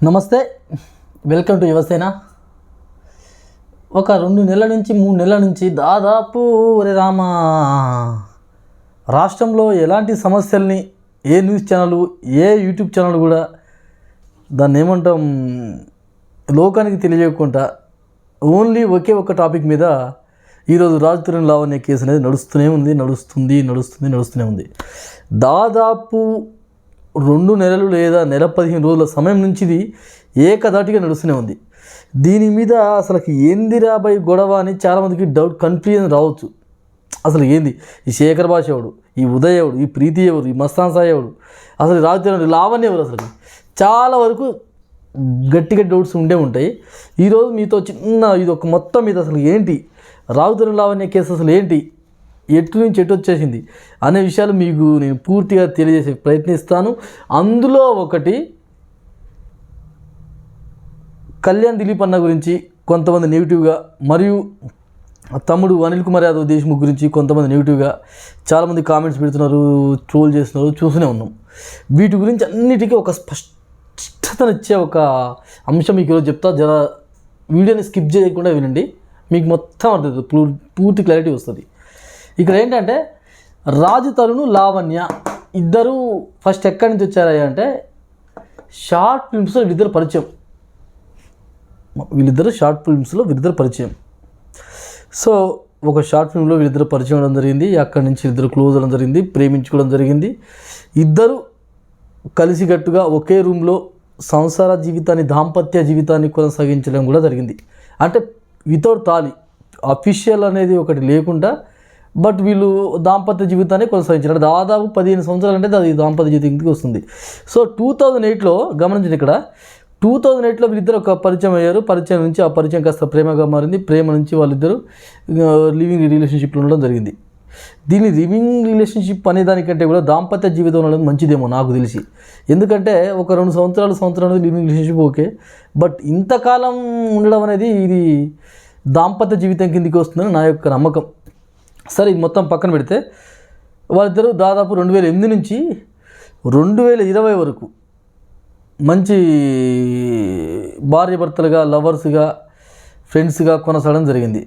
నమస్తే, welcome to Yuvasena. ఒక 2 నెలల నుంచి 3 నెలల నుంచి దాదాపు రామా రాష్ట్రంలో ఎలాంటి సమస్యల్ని ఏ న్యూస్ ఛానల్ ఏ యూట్యూబ్ ఛానల్ కూడా దాన్ని ఏమంటాం లోకానికి తెలియజేయకుండా ఓన్లీ ఒకే ఒక టాపిక్ మీద ఈరోజు రాజ్ తరుణ్ లావణ్య కేసు అనేది నడుస్తూనే ఉంది. దాదాపు 2 నెలలు లేదా నెల 15 రోజుల సమయం నుంచి ఇది ఏకధాటిగా నడుస్తూనే ఉంది. దీని మీద అసలుకి ఏందిరా బై గొడవ అని చాలామందికి డౌట్, కన్ఫ్యూజన్ రావచ్చు. అసలు ఏంది ఈ శేఖర్ భాష ఎవడు, ఈ ఉదయ్ ఎవడు, ఈ ప్రీతి ఎవరు, ఈ మస్తాన్ సాయి ఎవడు, అసలు రాజ్ తరుణ్ లావణ్య ఎవరు, అసలు చాలా వరకు గట్టిగా డౌట్స్ ఉంటాయి. ఈరోజు మీతో చిన్న ఇది ఒక మొత్తం మీద అసలు ఏంటి రాజ్ తరుణ్ లావణ్య కేసు, అసలు ఏంటి, ఎటు నుంచి ఎటు వచ్చేసింది అనే విషయాలు మీకు నేను పూర్తిగా తెలియజేసే ప్రయత్నిస్తాను. అందులో ఒకటి కళ్యాణ్ దిలీప్ అన్న గురించి కొంతమంది నెగిటివ్గా, మరియు తమ్ముడు అనిల్ కుమార్ యాదవ్ దేశ్ముఖ్ గురించి కొంతమంది నెగిటివ్గా చాలామంది కామెంట్స్ పెడుతున్నారు, ట్రోల్ చేస్తున్నారు, చూస్తూనే ఉన్నాం. వీటి గురించి అన్నిటికీ ఒక స్పష్టతనిచ్చే ఒక అంశం మీకు ఈరోజు చెప్తా. జర వీడియోని స్కిప్ చేయకుండా వినండి, మీకు మొత్తం అర్థమవుతుంది, పూర్తి క్లారిటీ వస్తుంది. ఇక్కడ ఏంటంటే రాజ్ తరుణ్ లావణ్య ఇద్దరు ఫస్ట్ ఎక్కడి నుంచి వచ్చారా అంటే షార్ట్ ఫిల్మ్స్లో వీళ్ళిద్దరు పరిచయం. సో ఒక షార్ట్ ఫిల్మ్లో వీళ్ళిద్దరు పరిచయం అవడం జరిగింది. అక్కడి నుంచి ఇద్దరు క్లోజ్ అవ్వడం జరిగింది, ప్రేమించుకోవడం జరిగింది. ఇద్దరు కలిసికట్టుగా ఒకే రూమ్లో సంసార జీవితాన్ని, దాంపత్య జీవితాన్ని కొనసాగించడం కూడా జరిగింది. అంటే వితౌట్ తాళి, అఫీషియల్ అనేది ఒకటి లేకుండా, బట్ వీళ్ళు దాంపత్య జీవితాన్ని కొనసాగించారు. దాదాపు 15 సంవత్సరాలు అంటే అది దాంపత్య జీవితానికి వస్తుంది. సో 2008లో గమనించండి, ఇక్కడ 2008లో వీళ్ళిద్దరు ఒక పరిచయం అయ్యారు. పరిచయం నుంచి ఆ పరిచయం కాస్త ప్రేమగా మారింది. ప్రేమ నుంచి వాళ్ళిద్దరు లివింగ్ రిలేషన్షిప్లో ఉండడం జరిగింది. దీన్ని లివింగ్ రిలేషన్షిప్ అనే దానికంటే కూడా దాంపత్య జీవితం ఉండడం మంచిదేమో నాకు తెలిసి. ఎందుకంటే ఒక 2 సంవత్సరాలు లివింగ్ రిలేషన్షిప్ ఓకే, బట్ ఇంతకాలం ఉండడం అనేది ఇది దాంపత్య జీవితం కిందికి వస్తుందని నా యొక్క నమ్మకం. సరే, ఇది మొత్తం పక్కన పెడితే వాళ్ళిద్దరూ దాదాపు 2008 నుంచి 2020 వరకు మంచి భార్యాభర్తలుగా, లవర్స్గా, ఫ్రెండ్స్గా కొనసాగడం జరిగింది.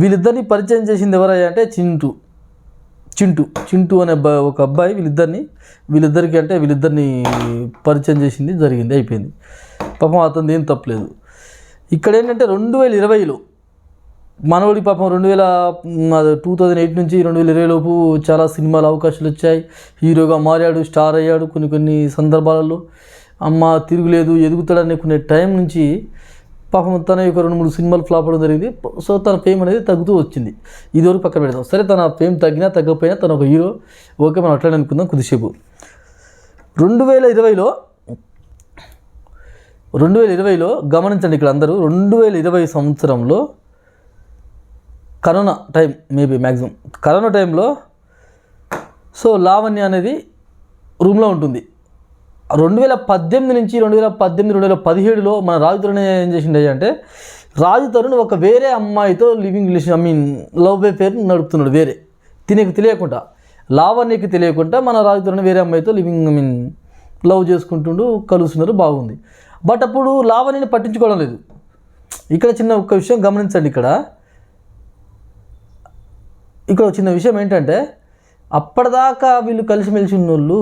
వీళ్ళిద్దరిని పరిచయం చేసింది ఎవరయ్యా అంటే చింటూ అనే ఒక అబ్బాయి వీళ్ళిద్దరిని పరిచయం చేసింది జరిగింది, అయిపోయింది. పాపం అతను ఏం తప్పలేదు. ఇక్కడ ఏంటంటే 2020లో మనోడి పాపం 2008 నుంచి 2020 లోపు చాలా సినిమాల అవకాశాలు వచ్చాయి. హీరోగా మారాడు, స్టార్ అయ్యాడు. కొన్ని సందర్భాలలో అమ్మ తిరుగులేదు, ఎదుగుతాడనే కొన్ని టైం నుంచి పాపం తన యొక్క 2-3 సినిమాలు ఫ్లాప్ అవడం జరిగింది. సో తన ఫేమ్ అనేది తగ్గుతూ వచ్చింది. ఇదివరకు పక్కన పెడతాం. సరే, తన ఫేమ్ తగ్గినా తగ్గకపోయినా తన ఒక హీరో, ఓకే, మనం అట్లనే అనుకుందాం కొద్దిసేపు. 2020లో గమనించండి, ఇక్కడ అందరూ 2020 సంవత్సరంలో corona time, maybe maximum corona టైంలో సో లావణ్య అనేది రూమ్లో ఉంటుంది. 2018 నుంచి 2017లో మన రాజ్ తరుణ్ ఏం చేసిండే అంటే, రాజ్ తరుణ్ ఒక వేరే అమ్మాయితో లివింగ్ రిలేషన్ లవ్ అఫేర్ నడుపుతున్నాడు. వేరే తెలియకుండా, లావణ్యకి తెలియకుండా మన రాజ్ తరుణ్ వేరే అమ్మాయితో లవ్ చేసుకుంటుండు, కలుస్తున్నారు, బాగుంది. బట్ అప్పుడు లావణ్యని పట్టించుకోవడం లేదు. ఇక్కడ చిన్న ఒక విషయం గమనించండి. ఇక్కడ చిన్న విషయం ఏంటంటే, అప్పటిదాకా వీళ్ళు కలిసిమెలిసి ఉన్నోళ్ళు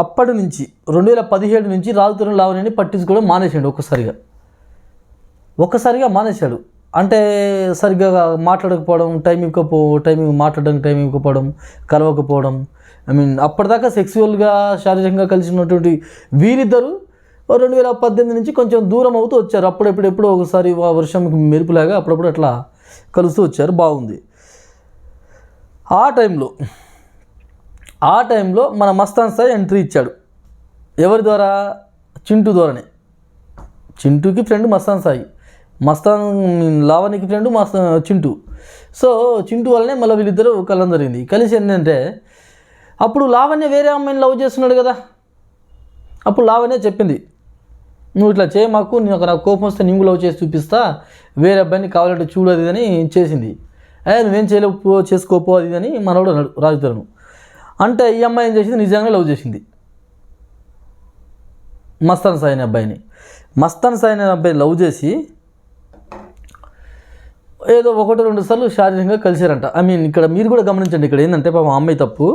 అప్పటి నుంచి 2017 నుంచి రాజ్ తరుణ్ లావణ్యని పట్టించుకోవడం మానేసాడు. ఒక్కసారిగా మానేశాడు. అంటే సరిగ్గా మాట్లాడకపోవడం, మాట్లాడడానికి టైం ఇవ్వకపోవడం, కలవకపోవడం. అప్పటిదాకా సెక్సువల్గా, శారీరకంగా కలిసి ఉన్నటువంటి వీరిద్దరూ 2018 నుంచి కొంచెం దూరం అవుతూ వచ్చారు. అప్పుడెప్పుడెప్పుడు ఒకసారి వర్షం మెరుపులాగా అప్పుడప్పుడు అట్లా కలుస్తూ వచ్చారు, బాగుంది. ఆ టైంలో మన మస్తాన్ సాయి ఎంట్రీ ఇచ్చాడు. ఎవరి ద్వారా? చింటూ ద్వారానే. చింటూకి ఫ్రెండ్ మస్తాన్ సాయి, లావణ్యకి ఫ్రెండ్ చింటూ. సో చింటూ వల్లనే మళ్ళీ వీళ్ళిద్దరూ కలవడం జరిగింది. కలిసి ఏంటంటే, అప్పుడు లావణ్య వేరే అమ్మాయిని లవ్ చేస్తున్నాడు కదా. అప్పుడు లావణ్య చెప్పింది, నువ్వు ఇట్లా చేయ మాకు, నాకు కోపం వస్తే నీవు లవ్ చేసి చూపిస్తా, వేరే అబ్బాయిని కావాలంటే చూడు అది అని చేసింది. నువ్వేం చేసుకోపో అది అని మనోడు అన్నాడు రాజ్ తరుణ్. అంటే ఈ అమ్మాయి ఏం చేసింది, నిజంగా లవ్ చేసింది. మస్తాన్ సాయి అనే అబ్బాయిని. మస్తాన్ సాయి అనే అబ్బాయి లవ్ చేసి ఏదో 1-2 సార్లు శారీరకంగా కలిశారంట. ఐ మీన్ ఇక్కడ మీరు కూడా గమనించండి, ఇక్కడ ఏంటంటే పాపం అమ్మాయి తప్పు.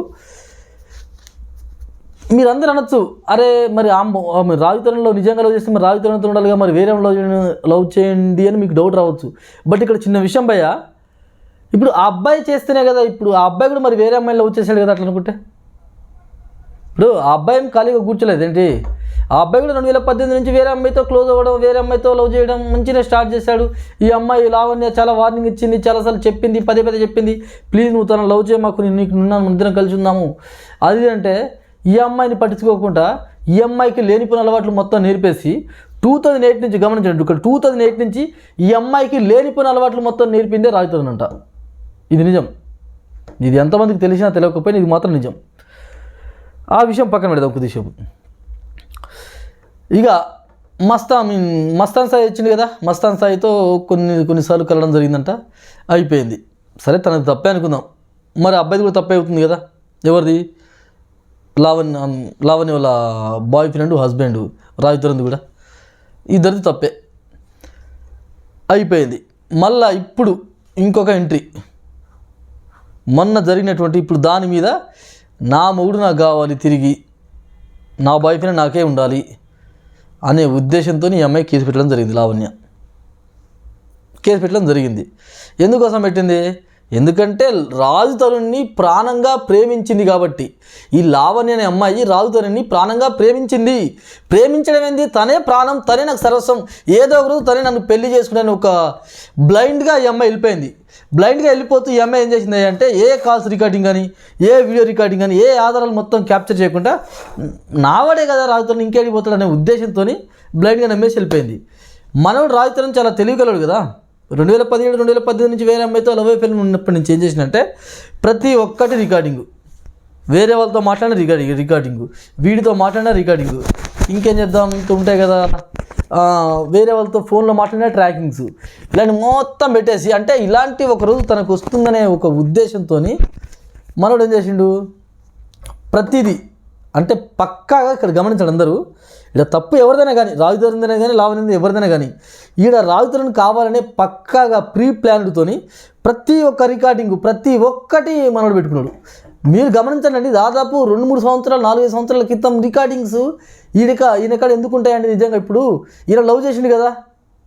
మీరు అందరూ అనొచ్చు, అరే మరి మీరు రాజుతరంలో నిజంగా లవ్ చేస్తే మరి రాజుతరంతో ఉండాలిగా, మరి వేరే లవ్ చేయండి అని మీకు డౌట్ రావచ్చు. బట్ ఇక్కడ చిన్న విషయం భయ్య, ఇప్పుడు ఆ అబ్బాయి చేస్తేనే కదా, ఇప్పుడు ఆ అబ్బాయి కూడా మరి వేరే అమ్మాయిని లవ్ చేశాడు కదా అట్లా అనుకుంటే. ఇప్పుడు ఆ అబ్బాయి ఏం ఖాళీగా కూర్చోలేదు ఏంటి, ఆ అబ్బాయి కూడా 2018 నుంచి వేరే అమ్మాయితో క్లోజ్ అవ్వడం, వేరే అమ్మాయితో లవ్ చేయడం మంచిగా స్టార్ట్ చేశాడు. ఈ అమ్మాయి లావణ్య చాలా వార్నింగ్ ఇచ్చింది, చాలాసార్లు చెప్పింది, పదే చెప్పింది, ప్లీజ్ నువ్వు తను లవ్ చేయమాకు, నీకు ఉన్నాను, ఇద్దరం కలిసి ఉందాము అది అంటే. ఈ అమ్మాయిని పట్టించుకోకుండా ఈ అమ్మాయికి లేనిపోయిన అలవాట్లు మొత్తం నేర్పేసి 2008 నుంచి గమనించండి, ఇక్కడ 2008 నుంచి ఈ అమ్మాయికి లేనిపోయిన అలవాట్లు మొత్తం నేర్పిందే రాజుతోనంట. ఇది నిజం. ఇది ఎంతమందికి తెలిసినా తెలియకపోయినా ఇది మాత్రం నిజం. ఆ విషయం పక్కన పెడదాం కొద్దిసేపు. ఇక మస్తాన్ సాయి వచ్చింది కదా, మస్తాన్ సాయితో కొన్నిసార్లు కలవడం జరిగిందంట. అయిపోయింది, సరే తనది తప్పే అనుకుందాం. మరి అబ్బాయిది కూడా తప్పే అవుతుంది కదా. ఎవరిది? లావణ్య వాళ్ళ బాయ్ ఫ్రెండ్ హస్బెండ్ రాజుతరంది కూడా, ఇద్దరిది తప్పే. అయిపోయింది. మళ్ళా ఇప్పుడు ఇంకొక ఎంట్రీ మొన్న జరిగినటువంటి, ఇప్పుడు దాని మీద నా మొగుడు నాకు కావాలి తిరిగి, నా బాయ్ ఫ్రెండ్ నాకే ఉండాలి అనే ఉద్దేశంతో ఈ అమ్మాయి కేసు పెట్టడం జరిగింది. లావణ్య కేసు పెట్టడం జరిగింది. ఎందుకోసం పెట్టింది? ఎందుకంటే రాజు తరుణ్ని ప్రాణంగా ప్రేమించింది కాబట్టి. ఈ లావణ్య అనే అమ్మాయి రాజు తరుణ్ని ప్రాణంగా ప్రేమించింది. ప్రేమించడం ఏంది, తనే ప్రాణం, తనే నాకు సర్వస్వం, ఏదో ఒకరు తనే నన్ను పెళ్లి చేసుకునే ఒక బ్లైండ్గా ఈ అమ్మాయి వెళ్ళిపోయింది. బ్లైండ్గా వెళ్ళిపోతూ ఈ అమ్మాయి ఏం చేసింది అంటే, ఏ కాల్స్ రికార్డింగ్ కానీ, ఏ వీడియో రికార్డింగ్ కానీ, ఏ ఆధారాలు మొత్తం క్యాప్చర్ చేయకుండా నావాడే కదా రాజు తరుణ్ ఇంకేడికి పోతాడు అనే ఉద్దేశంతో బ్లైండ్గా నమ్మేసి వెళ్ళిపోయింది. మనోడు రాజు తరుణ్ చాలా తెలివిగలడు కదా. 2017-2018 నుంచి వేరే అమ్మాయితో లవ్ ఫిల్మ్ ఉన్నప్పటి నుంచి ఏం చేసినంటే, ప్రతి ఒక్కటి రికార్డింగు, వేరే వాళ్ళతో మాట్లాడిన రికార్డింగు, వీడితో మాట్లాడిన రికార్డింగు, ఇంకేం చేద్దాం ఇంకా ఉంటాయి కదా, వేరే వాళ్ళతో ఫోన్లో మాట్లాడిన ట్రాకింగ్స్, ఇలాంటి మొత్తం పెట్టేసి, అంటే ఇలాంటి ఒకరోజు తనకు వస్తుందనే ఒక ఉద్దేశంతో మనోడు ఏం చేసిండు, ప్రతిదీ అంటే పక్కాగా ఇక్కడ గమనించండి అందరూ. ఇక్కడ తప్పు ఎవరిదైనా కానీ, రాజుతరుణ్దైనా కానీ, లావణ్య ఎవరిదైనా కానీ, ఈడ రాజుతరుణ్ కావాలనే పక్కాగా ప్రీ ప్లాన్డ్తోని ప్రతి ఒక్క రికార్డింగు, ప్రతి ఒక్కటి మనోడు పెట్టుకున్నాడు. మీరు గమనించండి, దాదాపు 2-3 సంవత్సరాలు 4-5 సంవత్సరాల క్రితం రికార్డింగ్స్ ఈయనకాడ ఎందుకు ఉంటాయండి నిజంగా. ఇప్పుడు ఈయన లవ్ చేసిండు కదా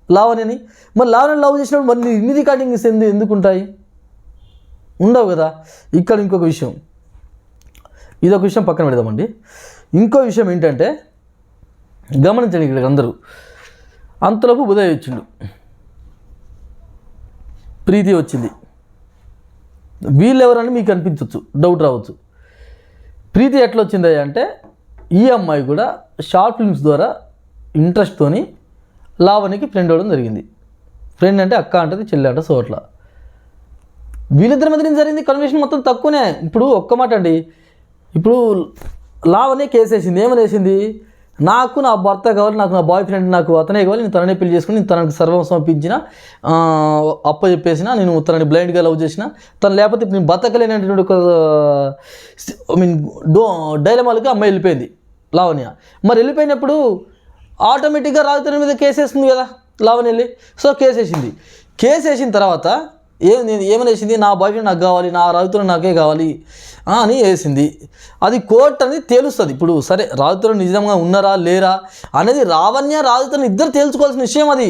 లావణ్యని, మరి లావణ్యని లవ్ చేసినప్పుడు మరి ఇన్ని రికార్డింగ్స్ ఎందుకు ఉంటాయి? ఉండవు కదా. ఇక్కడ ఇంకొక విషయం, ఇదొక విషయం పక్కన పెడదామండి. ఇంకో విషయం ఏంటంటే, గమనించండి ఇక్కడ అందరూ, అంతలోపు ఉదయ్ వచ్చిండు, ప్రీతి వచ్చింది. వీళ్ళెవరని మీకు అనిపించవచ్చు, డౌట్ రావచ్చు. ప్రీతి ఎట్లా వచ్చింది అంటే, ఈ అమ్మాయి కూడా షార్ట్ ఫిల్మ్స్ ద్వారా ఇంట్రెస్ట్తోని లావణ్యకి ఫ్రెండ్ అవ్వడం జరిగింది. ఫ్రెండ్ అంటే అక్క అంటది, చెల్లి అంటే, సో అట్లా వీళ్ళిద్దరి మధ్య జరిగింది. కన్వర్సేషన్ మొత్తం తక్కువనే. ఇప్పుడు ఒక్క మాట అండి, ఇప్పుడు లావణ్య కేసు వేసింది, ఏమని వేసింది, నాకు నా భర్త కావాలి, నాకు నా బాయ్ ఫ్రెండ్, నాకు అతనే కావాలి, నేను తననే పెళ్లి చేసుకుని నేను తనకు సర్వం సమర్పించిన, అప్ప చెప్పేసిన, నేను తనని బ్లైండ్గా లవ్ చేసిన, తను లేకపోతే ఇప్పుడు నేను బతకలేనటువంటి ఒక డైలమాలకి అమ్మాయి వెళ్ళిపోయింది లావణ్య. మరి వెళ్ళిపోయినప్పుడు ఆటోమేటిక్గా రాజుతరుణ్ మీద కేసు వేస్తుంది కదా లావణ్య వెళ్ళి. సో కేసు వేసింది. కేసు వేసిన తర్వాత ఏమని వేసింది, నా బాయ్ ఫ్రెండ్ నాకు కావాలి, నా రాజుతరుణ్ నాకే కావాలి అని వేసింది. అది కోర్టు అనేది తేలుస్తుంది. ఇప్పుడు సరే రాజుతరుణ్ నిజంగా ఉన్నారా లేరా అనేది లావణ్య రాజుతరుణ్ ఇద్దరు తేల్చుకోవాల్సిన విషయం. అది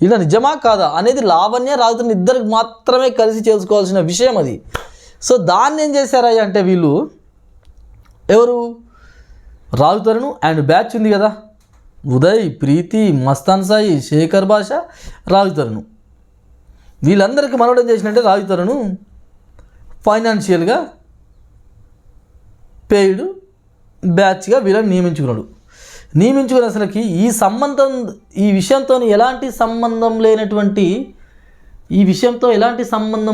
ఇలా నిజమా కాదా అనేది లావణ్య రాజుతరుణ్ ఇద్దరికి మాత్రమే కలిసి చేసుకోవాల్సిన విషయం అది. సో దాన్ని ఏం చేశారా అంటే, వీళ్ళు ఎవరు, రాజుతరుణ్ అండ్ బ్యాచ్ ఉంది కదా, ఉదయ్, ప్రీతి, మస్తాన్ సాయి, శేఖర్ భాష, రాజుతరుణ్, వీళ్ళందరికీ మనోడు ఏం చేసినట్టే, రాజుతరుణ్ ఫైనాన్షియల్గా పెయిడ్ బ్యాచ్గా వీళ్ళని నియమించుకున్నాడు. నియమించుకుని అసలుకి ఈ విషయంతో ఎలాంటి సంబంధం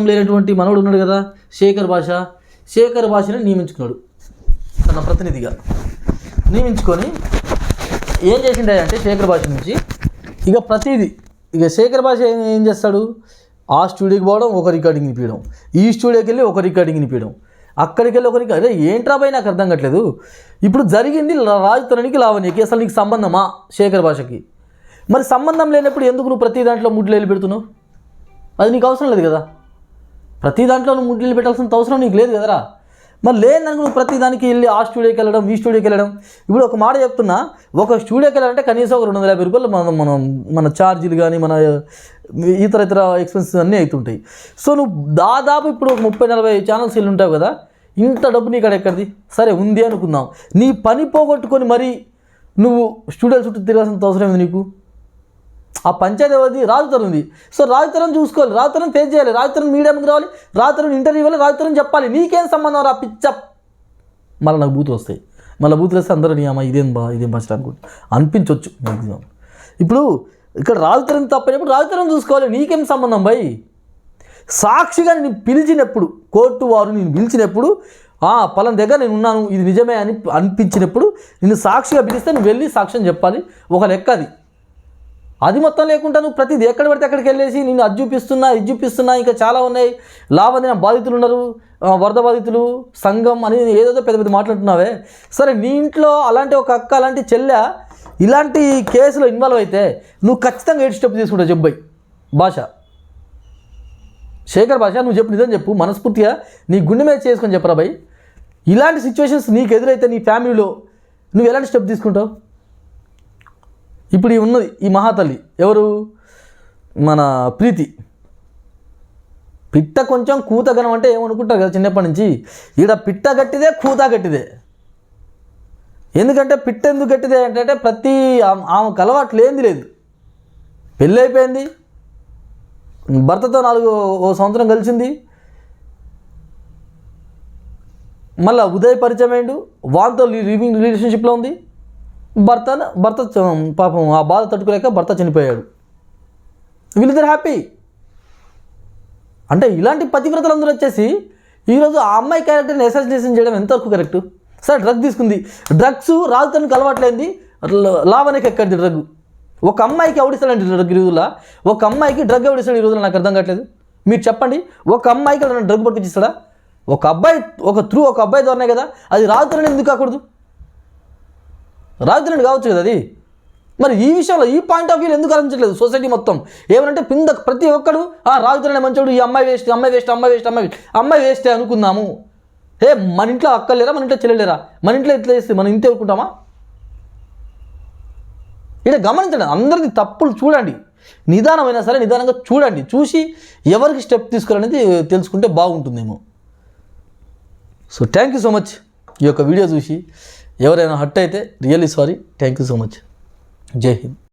లేనటువంటి, మనోడు ఉన్నాడు కదా శేఖర్ భాషని నియమించుకున్నాడు తన ప్రతినిధిగా. నియమించుకొని ఏం చేసిండే అంటే, శేఖర్ భాష నుంచి ఇక ప్రతిదీ, ఇక శేఖర్ భాష ఏం చేస్తాడు, ఆ స్టూడియోకి పోవడం, ఒక రికార్డింగ్ వినిపించడం, ఈ స్టూడియోకి వెళ్ళి ఒక రికార్డింగ్ వినిపించడం, అక్కడికి వెళ్ళి ఒకరికి అరే ఏంట్రా భయ్ నాకు అర్థం కావట్లేదు. ఇప్పుడు జరిగింది రాజ్ తరుణ్కి లావణ్యకి, అసలు నీకు సంబంధమా శేఖర్ భాషకి? మరి సంబంధం లేనప్పుడు ఎందుకు నువ్వు ప్రతి దాంట్లో ముడ్లు వెళ్ళి పెడుతున్నావు? అది నీకు అవసరం లేదు కదా. ప్రతి దాంట్లో నువ్వు ముడ్లు వెళ్ళి పెట్టాల్సిన అవసరం నీకు లేదు కదరా. మరి లేదనుకో నువ్వు ప్రతి దానికి వెళ్ళి ఆ స్టూడియోకి వెళ్ళడం ఈ స్టూడియోకి వెళ్ళడం. ఇప్పుడు ఒక మాట చెప్తున్నా, ఒక స్టూడియోకి వెళ్ళాలంటే కనీసం ఒక 250 రూపాయలు మన ఛార్జీలు కానీ మన ఇతర ఎక్స్పెన్సెస్ అన్నీ అవుతుంటాయి. సో నువ్వు దాదాపు ఇప్పుడు ఒక 30-40 ఛానల్స్ వెళ్ళి ఉంటావు కదా, ఇంత డబ్బు నీకు ఎక్కడిది? సరే ఉంది అనుకుందాం, నీ పని పోగొట్టుకొని మరి నువ్వు స్టూడియోల చుట్టూ తిరగాల్సిన అవసరం ఉంది నీకు? ఆ పంచాయతీ ఎవరిది? రాజు తరుణ్ ఉంది. సో రాజు తరుణ్ చూసుకోవాలి, రాజు తరుణ్ ఫేస్ చేయాలి, రాజు తరుణ్ మీడియా ముందు రావాలి, రాజు తరుణ్ ఇంటర్వ్యూ ఇవ్వాలి, రాజు తరుణ్ చెప్పాలి. నీకేం సంబంధం రా పిచ్చప్? మళ్ళీ నాకు బూతులు వస్తాయి, మళ్ళీ బూతులు వస్తే అందరూ నీ అమ్మ ఇదేం భాష అనుకుంటా అనిపించవచ్చు మ్యాక్సిమం. ఇప్పుడు ఇక్కడ రాజు తరుణ్ తప్పైనప్పుడు రాజు తరుణ్ చూసుకోవాలి, నీకేం సంబంధం భయ్? సాక్షిగా నేను పిలిచినప్పుడు, కోర్టు వారు నేను పిలిచినప్పుడు పలానా దగ్గర నేను ఉన్నాను ఇది నిజమే అని అనిపించినప్పుడు నిన్ను సాక్షిగా పిలిస్తే నువ్వు వెళ్ళి సాక్ష్యం చెప్పాలి. ఒక లెక్క అది. అది మొత్తం లేకుండా నువ్వు ప్రతిది ఎక్కడ పడితే అక్కడికి వెళ్ళేసి నేను అది చూపిస్తున్నా ఇది చూపిస్తున్నా, ఇంకా చాలా ఉన్నాయి, లాభందిన బాధితులు ఉన్నారు, వరద బాధితులు సంఘం అని ఏదేదో పెద్ద పెద్ద మాట్లాడుతున్నావే. సరే నీ ఇంట్లో అలాంటి ఒక అక్క అలాంటి చెల్లె ఇలాంటి కేసులో ఇన్వాల్వ్ అయితే నువ్వు ఖచ్చితంగా 8 స్టెప్ తీసుకుంటావు చెప్పు భాష. శేఖర్ భాష నువ్వు చెప్పు, నిజం చెప్పు, మనస్ఫూర్తిగా నీ గుండె మీద చేసుకొని చెప్పరా భయ్. ఇలాంటి సిచ్యువేషన్స్ నీకు ఎదురైతే నీ ఫ్యామిలీలో నువ్వు ఎలాంటి స్టెప్ తీసుకుంటావు? ఇప్పుడు ఈ ఉన్నది ఈ మహాతల్లి ఎవరు? మన ప్రీతి. పిట్ట కొంచెం కూతగనం అంటే ఏమనుకుంటారు కదా చిన్నప్పటి నుంచి, ఈడ పిట్ట గట్టిదే కూత గట్టిదే. ఎందుకంటే పిట్ట ఎందుకు గట్టిదే అంటే ప్రతి ఆమెకు అలవాట్లు ఏంది లేదు, పెళ్ళి అయిపోయింది, భర్తతో 4 సంవత్సరం కలిసింది, మళ్ళీ ఉదయ్ పరిచయం అయిండు, వాళ్ళతో లివింగ్ రిలేషన్షిప్లో ఉంది. భర్త పాపం ఆ బాధ తట్టుకోలేక భర్త చనిపోయాడు. వీళ్ళిద్దరు హ్యాపీ. అంటే ఇలాంటి పతివ్రతలు అందరూ వచ్చేసి ఈరోజు ఆ అమ్మాయి క్యారెక్టర్ని అసాసినేషన్ చేయడం ఎంతవరకు కరెక్ట్? సరే డ్రగ్ తీసుకుంది, డ్రగ్స్ రాజుతనికి అలవాట్లేంది, లావణ్యకి ఎక్కడిది డ్రగ్? ఒక అమ్మాయికి ఎవడిస్తాడండి డ్రగ్ ఈ రోజుల్లో? ఒక అమ్మాయికి డ్రగ్ ఎవడిస్తాడు ఈ రోజుల్లో? నాకు అర్థం కావట్లేదు. మీరు చెప్పండి, ఒక అమ్మాయికి డ్రగ్ పట్టుకొచ్చిస్తాడా? ఒక అబ్బాయి ద్వారానే కదా. అది రాజుతని ఎందుకు కాకూడదు? రాజుతని కావచ్చు కదా అది. మరి ఈ విషయంలో ఈ పాయింట్ ఆఫ్ వ్యూలో ఎందుకు ఆలోచించట్లేదు సొసైటీ మొత్తం? ఏమనంటే ప్రతి ఒక్కడు రాజుతనే మంచోడు, ఈ అమ్మాయి వేస్టే అనుకుందాము. మన ఇంట్లో అక్కలు లేరా, మన ఇంట్లో చెల్లెలేరా, మన ఇంట్లో ఎట్లా చేస్తే మనం ఇంతే అనుకుంటామా? ఇక్కడ గమనించండి, అందరిది తప్పులు చూడండి, నిదానమైనా సరే నిదానంగా చూడండి, చూసి ఎవరికి స్టెప్ తీసుకోవాలనేది తెలుసుకుంటే బాగుంటుందేమో. So thank you so much. ఈ యొక్క వీడియో చూసి ఎవరైనా హర్ట్ అయితే really sorry. Thank you so much. జై హింద్.